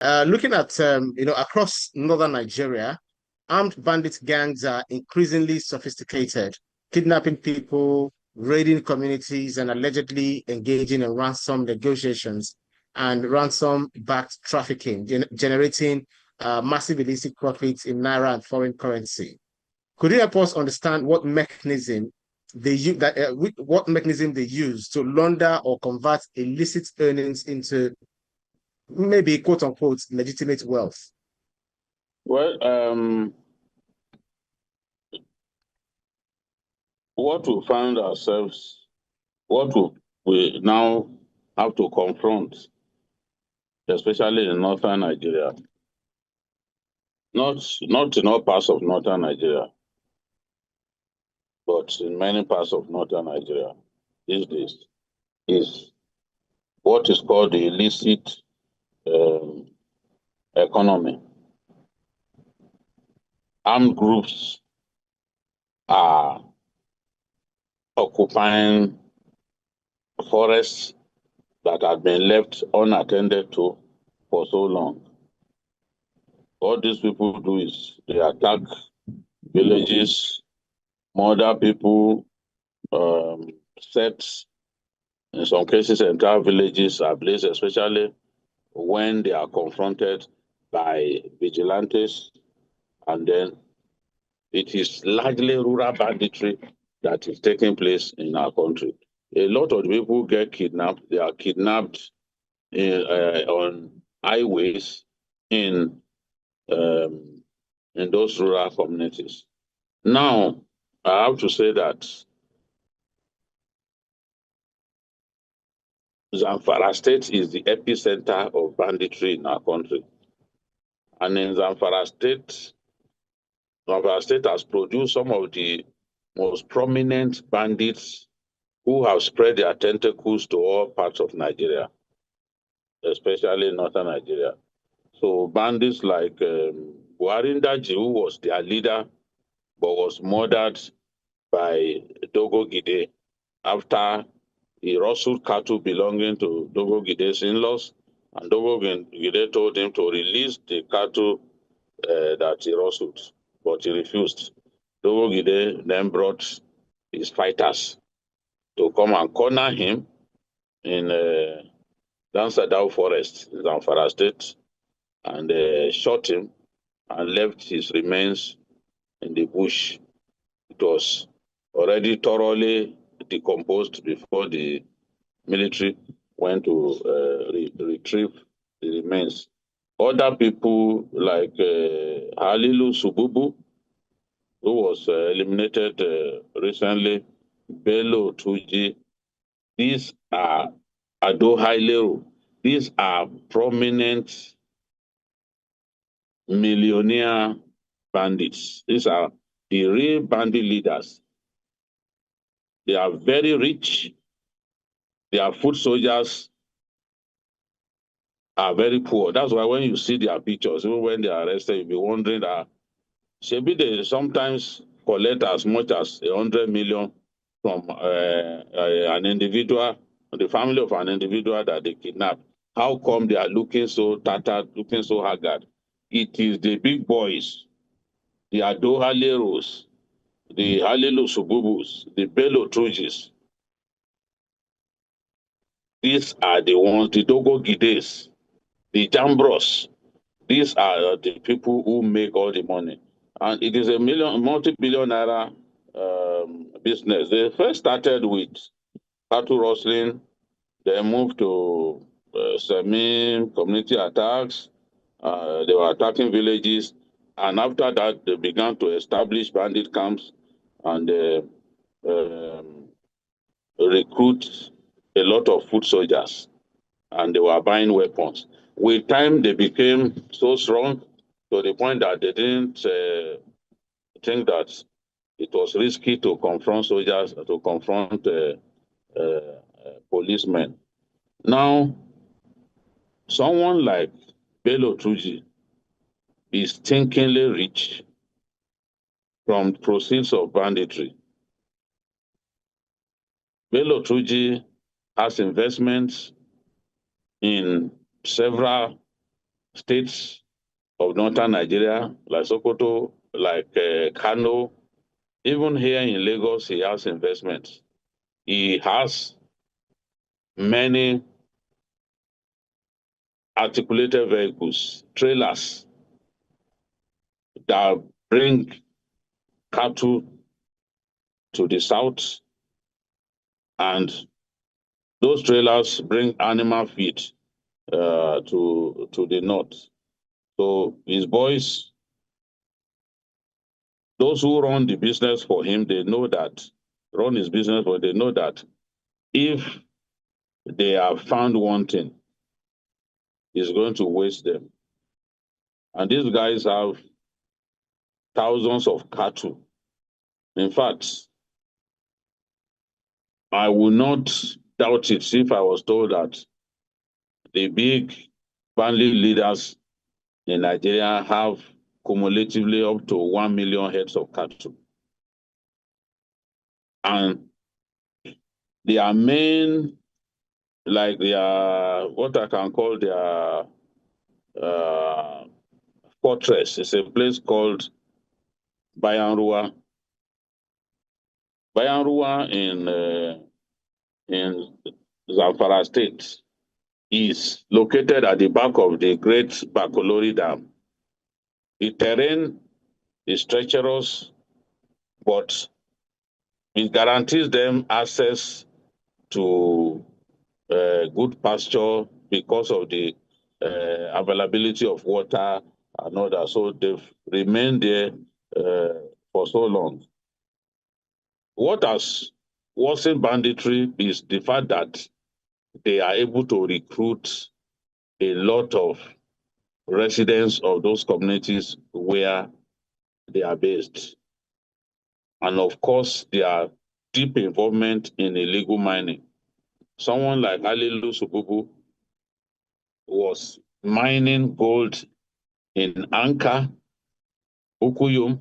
Looking at across northern Nigeria, armed bandit gangs are increasingly sophisticated, kidnapping people, raiding communities, and allegedly engaging in ransom negotiations and ransom-backed trafficking, generating massive illicit profits in naira and foreign currency. Could you help us understand what mechanism they use to launder or convert illicit earnings into maybe quote unquote legitimate wealth? Well, what we find ourselves, what we now have to confront, especially in northern Nigeria, not in all parts of northern Nigeria, but in many parts of northern Nigeria these days, is what is called the illicit um, economy. Armed groups are occupying forests that have been left unattended to for so long. What these people do is they attack villages, murder people, set, in some cases, entire villages ablaze, especially when they are confronted by vigilantes. And then it is largely rural banditry that is taking place in our country. A lot of people get kidnapped. They are kidnapped on highways in those rural communities. Now, I have to say that Zamfara State is the epicenter of banditry in our country. And in Zamfara State has produced some of the most prominent bandits who have spread their tentacles to all parts of Nigeria, especially northern Nigeria. So bandits like Buharindaji, who was their leader, but was murdered by Dogo Gide after he rustled cattle belonging to Dogo Gide's in-laws, and Dogo Gide told him to release the cattle that he rustled, but he refused. Dogo Gide then brought his fighters to come and corner him in Dansadao Forest in Zamfara State, and shot him and left his remains in the bush. It was already thoroughly decomposed before the military went to retrieve the remains. Other people like Halilu Sububu, who was eliminated recently, Bello Tuji, these are Ado Hailero, these are prominent millionaire bandits. These are the real bandit leaders. They are very rich. Their foot soldiers are very poor. That's why when you see their pictures, even when they are arrested, you'll be wondering that maybe they sometimes collect as much as 100 million from an individual, the family of an individual that they kidnap. How come they are looking so tattered, looking so haggard? It is the big boys, the Ado Haleros, the Halilu Sububus, the Bello Trujis. These are the ones, the Dogo Gides, the Jambros. These are the people who make all the money. And it is a multi-billion naira business. They first started with cattle rustling, then moved to semi-community attacks. They were attacking villages. And after that, they began to establish bandit camps and um, recruit a lot of foot soldiers. And they were buying weapons. With time, they became so strong to the point that they didn't think that it was risky to confront soldiers, to confront policemen. Now, someone like Bello Truji is stinkingly rich from proceeds of banditry. Bello Truji has investments in several states of northern Nigeria, like Sokoto, like Kano, even here in Lagos, he has investments. He has many articulated vehicles, trailers that bring cattle to the south, and those trailers bring animal feed to the north. So his boys, those who run the business for him, they know that, run his business, but they know that if they are found wanting, he's going to waste them. And these guys have thousands of cattle. In fact, I would not doubt it if I was told that the big bandit leaders in Nigeria have cumulatively up to 1 million heads of cattle. And their main, like their, what I can call their fortress, is a place called Bayanrua. Bayanrua in Zamfara State is located at the back of the Great Bakolori Dam. The terrain is treacherous, but it guarantees them access to good pasture because of the availability of water and all that. So they've remained there for so long. What has worsened banditry is the fact that they are able to recruit a lot of residents of those communities where they are based. And of course, their deep involvement in illegal mining. Someone like Alilu Sububu was mining gold in Anka, Ukuyum.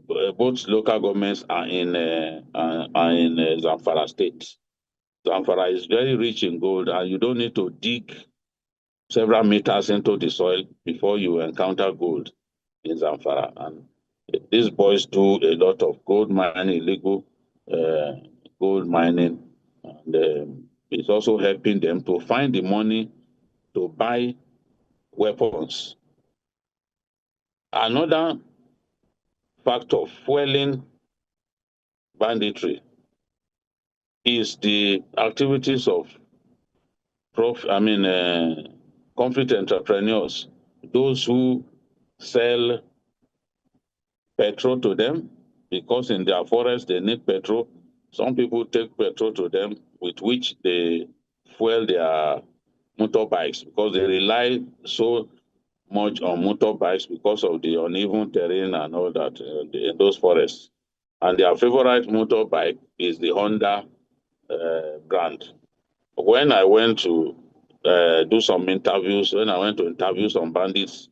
Both local governments are in Zamfara State. Zamfara is very rich in gold, and you don't need to dig several meters into the soil before you encounter gold in Zamfara. And these boys do a lot of gold mining, illegal gold mining, and it's also helping them to find the money to buy weapons. Another factor fueling banditry is the activities of conflict entrepreneurs, those who sell petrol to them, because in their forest they need petrol. Some people take petrol to them with which they fuel their motorbikes, because they rely so much on motorbikes because of the uneven terrain and all that in those forests. And their favorite motorbike is the Honda brand. When I went to do some interviews, when I went to interview some bandits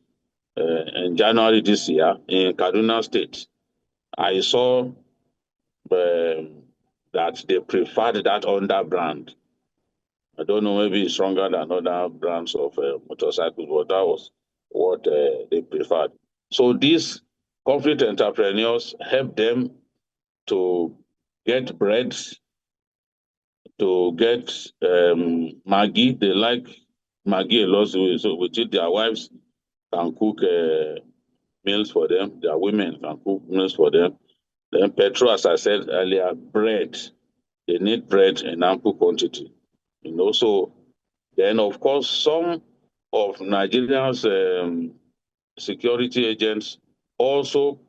in January this year in Kaduna State, I saw that they preferred that Honda brand. I don't know, maybe it's stronger than other brands of motorcycles, but that was what they preferred. So these conflict entrepreneurs help them to get bread, to get Maggie. They like Maggie a lot, so with it, their wives can cook meals for them. Their women can cook meals for them. Then petrol, as I said earlier, bread. They need bread in ample quantity. So then, of course, some of Nigeria's security agents also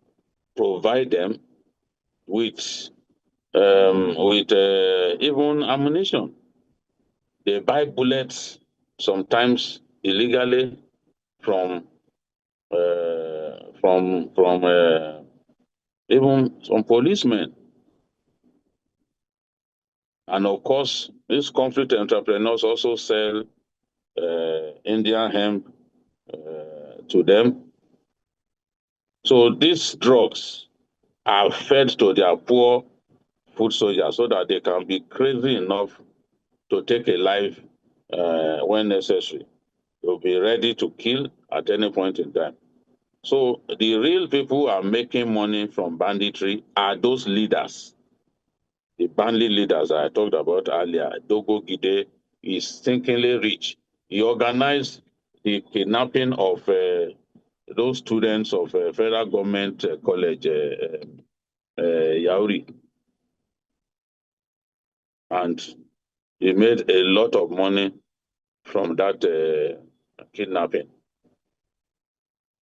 provide them with even ammunition. They buy bullets, sometimes illegally, from even some policemen. And of course, these conflict entrepreneurs also sell Indian hemp to them. So these drugs are fed to their poor foot soldiers so that they can be crazy enough to take a life when necessary. They'll be ready to kill at any point in time. So the real people who are making money from banditry are those leaders. The bandit leaders I talked about earlier. Dogo Gide is stinkingly rich. He organized the kidnapping of those students of federal government college, Yauri. And he made a lot of money from that kidnapping.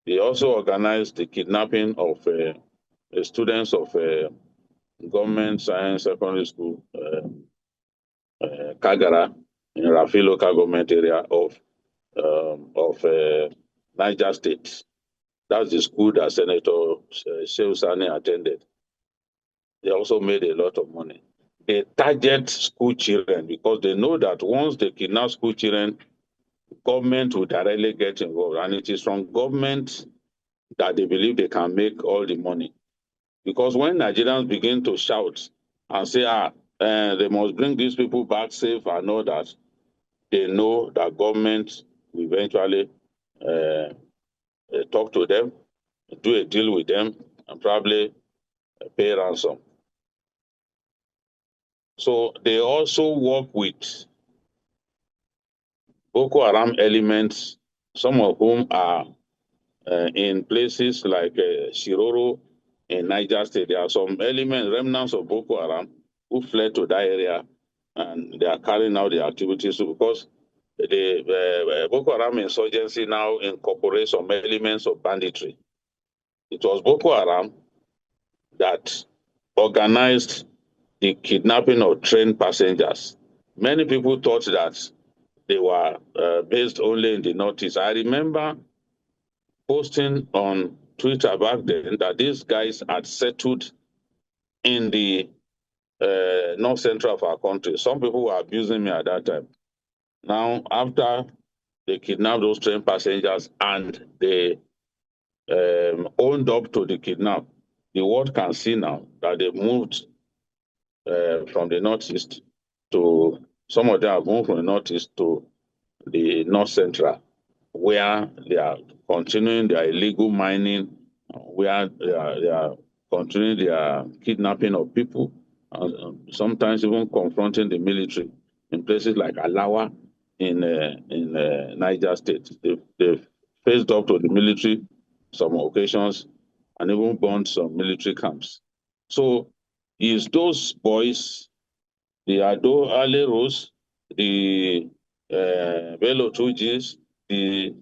He also organized the kidnapping of the students of government science secondary school, Kagara, in Rafi local government area of Niger State. That's the school that Senator Shehu Sani attended. They also made a lot of money. They target school children because they know that once they kidnap school children, government will directly get involved. And it is from government that they believe they can make all the money. Because when Nigerians begin to shout and say, they must bring these people back safe and all that, they know that government will eventually talk to them, do a deal with them, and probably pay ransom. So they also work with Boko Haram elements, some of whom are in places like Shiroro in Niger State. There are some elements, remnants of Boko Haram, who fled to that area, and they are carrying out the activities because the Boko Haram insurgency now incorporates some elements of banditry. It was Boko Haram that organized the kidnapping of train passengers. Many people thought that they were based only in the Northeast. I remember posting on Twitter back then that these guys had settled in the north central of our country. Some people were abusing me at that time. Now, after they kidnapped those train passengers and they owned up to the kidnap, the world can see now that they moved from the northeast to, some of them have moved from the northeast to the north central, where they are continuing their illegal mining, where they are continuing their kidnapping of people, sometimes even confronting the military in places like Alawa in Niger State. They've faced up to the military some occasions and even burned some military camps. So it's those boys, the Ado Aleros, the Bello Tujis, the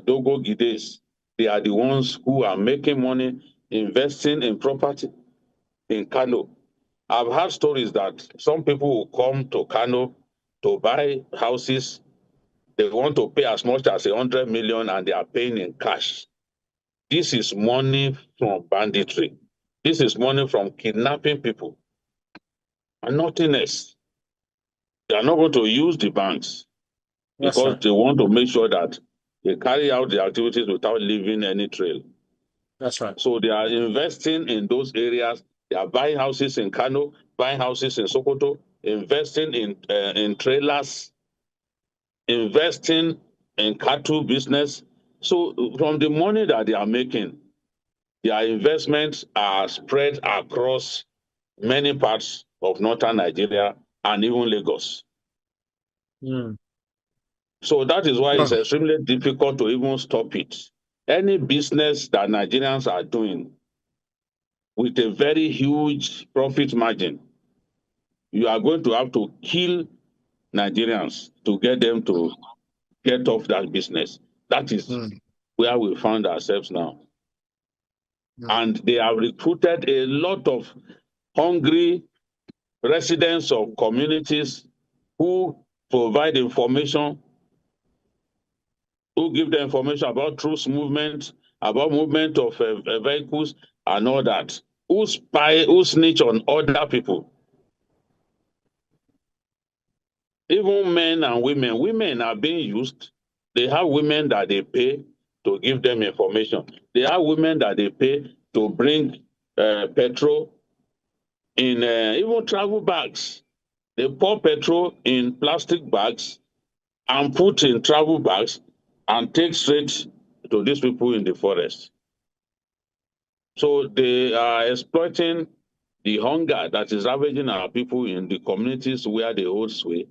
Dogo Gides, they are the ones who are making money investing in property in Kano. I've heard stories that some people will come to Kano to buy houses. They want to pay as much as 100 million and they are paying in cash. This is money from banditry. This is money from kidnapping people and nothing else. They are not going to use the banks because they want to make sure that they carry out the activities without leaving any trail. That's right. So they are investing in those areas. They are buying houses in Kano, buying houses in Sokoto, investing in trailers, investing in cattle business. So from the money that they are making, their investments are spread across many parts of northern Nigeria and even Lagos. Mm. So that is why it's extremely difficult to even stop it. Any business that Nigerians are doing with a very huge profit margin, you are going to have to kill Nigerians to get them to get off that business. That is where we found ourselves now. And they have recruited a lot of hungry residents of communities who provide information, who give them information about troops movement, about movement of vehicles and all that, who spy, who snitch on other people. Even men and women. Women are being used. They have women that they pay to give them information. They have women that they pay to bring petrol in even travel bags. They pour petrol in plastic bags and put in travel bags and take straight to these people in the forest. So they are exploiting the hunger that is ravaging our people in the communities where they hold sway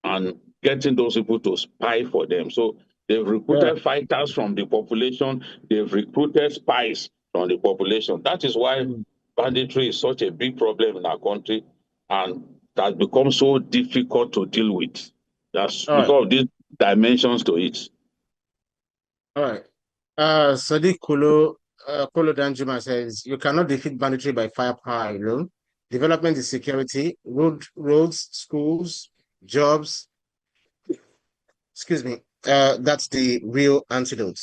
and getting those people to spy for them. So they've Yeah. recruited fighters from the population, they've recruited spies from the population. That is why Mm. banditry is such a big problem in our country and has become so difficult to deal with. That's All right. because of these dimensions to it. All right. Sadiq Kolo Danjuma says, you cannot defeat banditry by firepower alone. Development is security, roads, schools, jobs. Excuse me. That's the real antidote.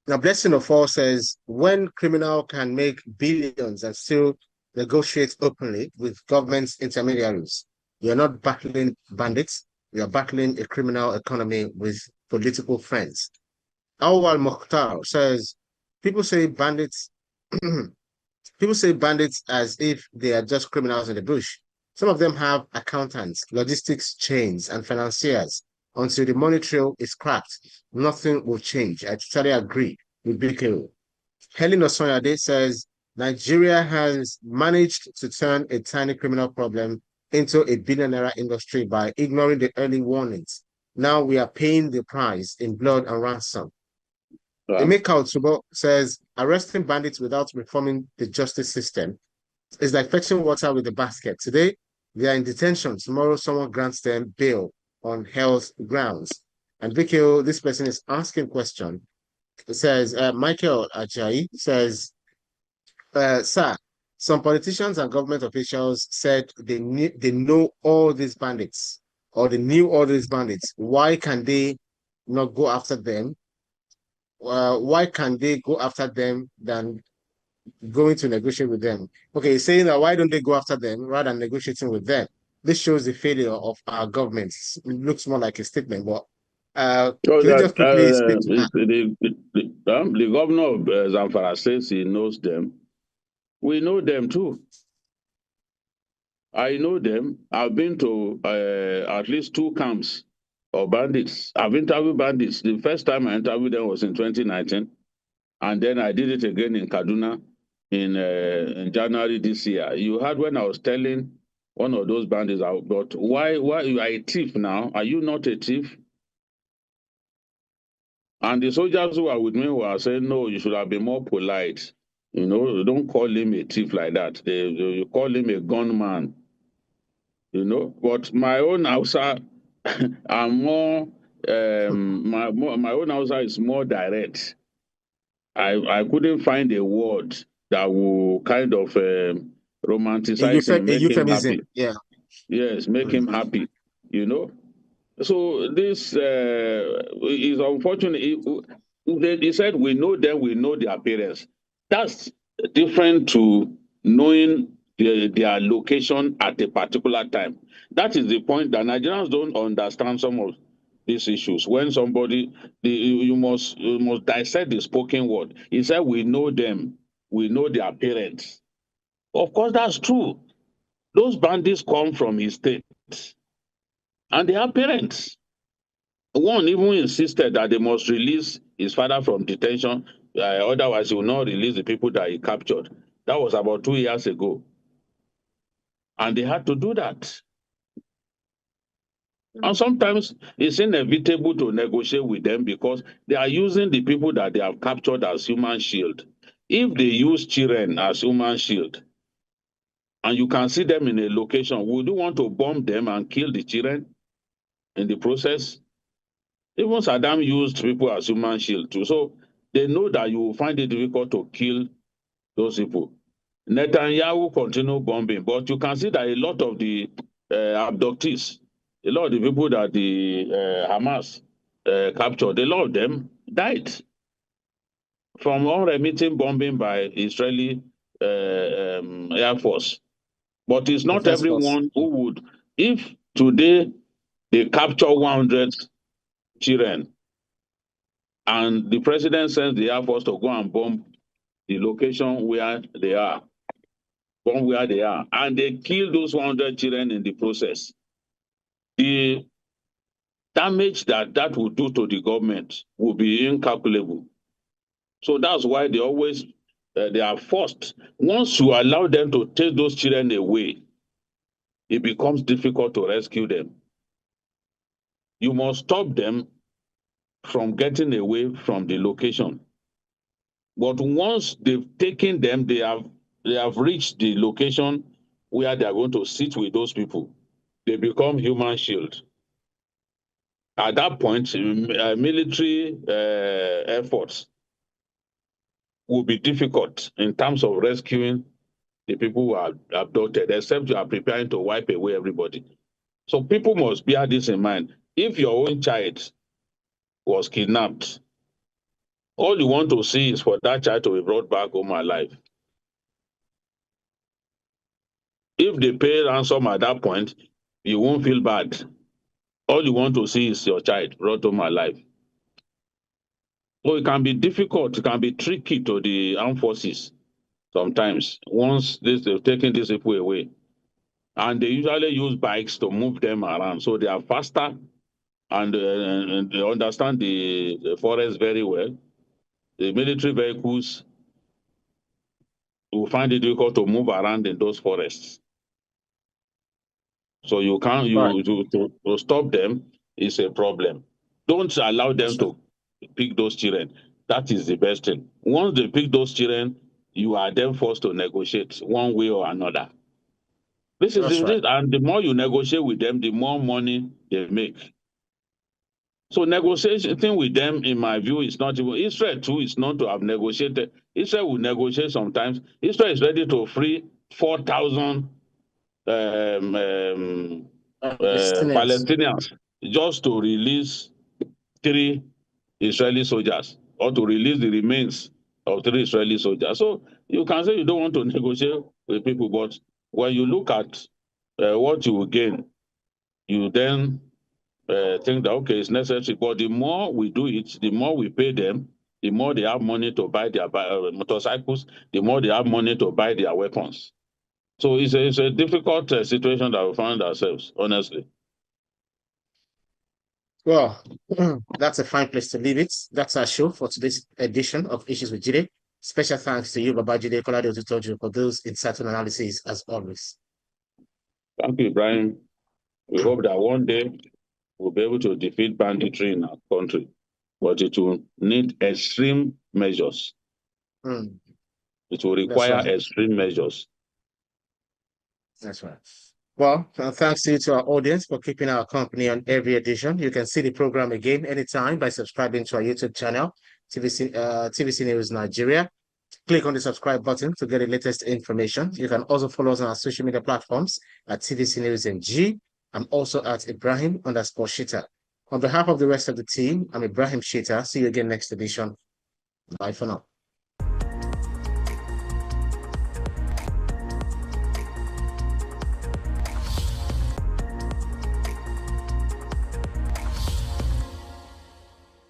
Now, Blessing of All says, when criminal can make billions and still negotiate openly with government intermediaries, you're not battling bandits, you're battling a criminal economy with political friends. Awal Mokhtar says, people say bandits, people say bandits as if they are just criminals in the bush. Some of them have accountants, logistics chains, and financiers. Until the money trail is cracked, nothing will change. I totally agree with BKO. Helen Osoyade says, Nigeria has managed to turn a tiny criminal problem into a billionaire industry by ignoring the early warnings. Now we are paying the price in blood and ransom. Emeka Otsubo says, arresting bandits without reforming the justice system is like fetching water with a basket. Today, they are in detention. Tomorrow, someone grants them bail on health grounds. And VKO, this person is asking a question. It says, Michael Ajayi says, sir, some politicians and government officials said they know all these bandits or they knew all these bandits. Why can they not go after them? Why can they go after them than going to negotiate with them? Okay, saying that why don't they go after them rather than negotiating with them? This shows the failure of our government. It looks more like a statement, but So can you that just quickly speak to that? the governor of Zamfara says he knows them. We know them too. I know them. I've been to at least two camps of bandits. I've interviewed bandits. The first time I interviewed them was in 2019, and then I did it again in Kaduna in January this year. You heard when I was telling one of those bandits, but why you are a thief now? Are you not a thief? And the soldiers who are with me were saying, no, you should have been more polite. You know, don't call him a thief like that. You call him a gunman. You know, but my own Hausa are more, my own Hausa is more direct. I couldn't find a word that will kind of romanticize him, A make him euphemism, happy. yeah. Yes, make Mm. him happy, you know. So this is unfortunate. They said we know them, we know their parents. That's different to knowing their location at a particular time. That is the point that Nigerians don't understand some of these issues. When somebody, you must dissect the spoken word. He said we know them, we know their parents. Of course, that's true. Those bandits come from his state, and they have parents. One even insisted that they must release his father from detention, otherwise he will not release the people that he captured. That was about 2 years ago. And they had to do that. And sometimes it's inevitable to negotiate with them because they are using the people that they have captured as human shield. If they use children as human shield, and you can see them in a location, would you want to bomb them and kill the children in the process? Even Saddam used people as human shield too. So they know that you will find it difficult to kill those people. Netanyahu continue bombing, but you can see that a lot of the abductees, a lot of the people that the Hamas captured, a lot of them died from unremitting bombing by Israeli Air Force. But it's not Defense force. everyone who would, if today they capture 100 children, and the president sends the Air Force to go and bomb the location where they are, bomb where they are, and they kill those 100 children in the process. The damage that will do to the government will be incalculable. So that's why they always, they are forced. Once you allow them to take those children away, it becomes difficult to rescue them. You must stop them from getting away from the location. But once they've taken them, they have reached the location where they are going to sit with those people. They become human shield. At that point, military efforts will be difficult in terms of rescuing the people who are abducted, except you are preparing to wipe away everybody. So people must bear this in mind. If your own child was kidnapped, all you want to see is for that child to be brought back home alive. If they pay ransom at that point, you won't feel bad. All you want to see is your child brought home alive. So it can be difficult, it can be tricky to the armed forces sometimes once they've taken these people away. And they usually use bikes to move them around. So they are faster and they understand the forest very well. The military vehicles will find it difficult to move around in those forests. So you can't, to stop them is a problem. Don't allow them to pick those children. That is the best thing. Once they pick those children, you are then forced to negotiate one way or another. This is and the more you negotiate with them, the more money they make. So negotiating with them, in my view, is not even, Israel too is known to have negotiated. Israel will negotiate sometimes. Israel is ready to free 4,000 Palestinians just to release 3 Israeli soldiers, or to release the remains of 3 Israeli soldiers. So you can say you don't want to negotiate with people, but when you look at what you will gain, you then think that, okay, it's necessary. But the more we do it, the more we pay them, the more they have money to buy their motorcycles, the more they have money to buy their weapons. So it's a difficult situation that we find ourselves, honestly. Well, that's a fine place to leave it. That's our show for today's edition of Issues with Jide. Special thanks to you, Baba Jide Kolade Otutoju, for those insightful analyses, as always. Thank you, Brian. We hope that one day we'll be able to defeat banditry in our country, but it will need extreme measures. It will require extreme measures. That's right. Well, thanks to our audience for keeping our company on every edition. You can see the program again anytime by subscribing to our YouTube channel, TVC News Nigeria. Click on the subscribe button to get the latest information. You can also follow us on our social media platforms at TVC News NG. I'm also at Ibrahim_Shita. On behalf of the rest of the team, I'm Ibrahim Shita. See you again next edition. Bye for now.